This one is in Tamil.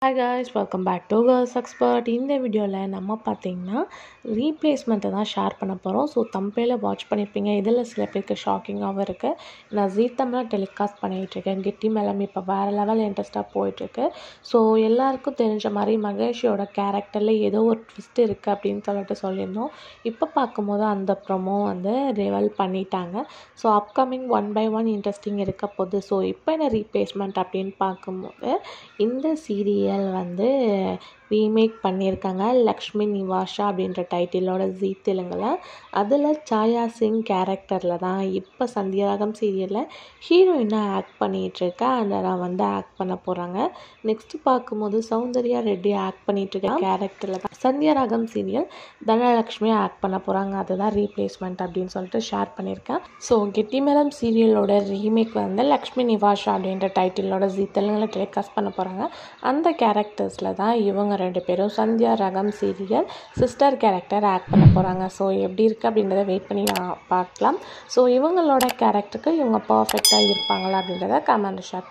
Hi guys, welcome back to girls expert. இந்த வீடியோவில் நம்ம பார்த்தீங்கன்னா ரீப்ளேஸ்மெண்ட்டை தான் ஷேர் பண்ண போகிறோம். ஸோ தம்பையில் வாட்ச் பண்ணியிருப்பீங்க. இதில் சில பேருக்கு ஷாக்கிங்காகவும் இருக்குது. நான் ஜீ தமிழில் டெலிகாஸ்ட் பண்ணிகிட்ருக்கேன். கெட்டி மேலம் இப்போ வேறு லெவல் இன்ட்ரெஸ்ட்டாக போயிட்டுருக்கு. ஸோ எல்லாருக்கும் தெரிஞ்ச மாதிரி மகேஷோட கேரக்டரில் ஏதோ ஒரு ட்விஸ்ட் இருக்குது அப்படின்னு சொல்லியிருந்தோம். இப்போ பார்க்கும்போது அந்த ப்ரொமோ ரிவீல் பண்ணிட்டாங்க. ஸோ அப்கமிங் 1 by 1 இன்ட்ரெஸ்டிங் இருக்க போகுது. ஸோ இப்போ என்ன ரீப்ளேஸ்மெண்ட் அப்படின்னு பார்க்கும்போது இந்த சீரியல் ரீமேக் பண்ணியிருக்காங்க. லக்ஷ்மி நிவாஷா அப்படின்ற டைட்டிலோட ஜீ தெலுங்கில். அதில் சாயா சிங் கேரக்டரில் தான் இப்போ சந்தியாராகம் சீரியலில் ஹீரோயினாக ஆக்ட் பண்ணிகிட்ருக்கா. அதில் ஆக்ட் பண்ண போகிறாங்க. நெக்ஸ்ட்டு பார்க்கும்போது சௌந்தர்யா ரெட்டி ஆக்ட் பண்ணிகிட்ருக்க கேரக்டரில் தான் சந்தியாராகம் சீரியல் தனலக்ஷ்மியாக ஆக்ட் பண்ண போகிறாங்க. அதுதான் ரீப்ளேஸ்மெண்ட் அப்படின்னு சொல்லிட்டு ஷேர் பண்ணியிருக்கேன். ஸோ கெட்டி மேலம் சீரியலோட ரீமேக் லக்ஷ்மி நிவாஷா அப்படின்ற டைட்டிலோட ஜீ தெலுங்கில் டெலிகாஸ்ட் பண்ண போகிறாங்க. அந்த கேரக்டர்ஸில் தான் இவங்க 2 பேரும் Sandhya Raagam serial sister character act பண்ண போகிறாங்க. ஸோ எப்படி இருக்குது அப்படின்றத வெயிட் பண்ணி பார்க்கலாம். ஸோ இவங்களோட கேரக்டருக்கு இவங்க பர்ஃபெக்டாக இருப்பாங்களா அப்படின்றத கமெண்ட் ஷேர்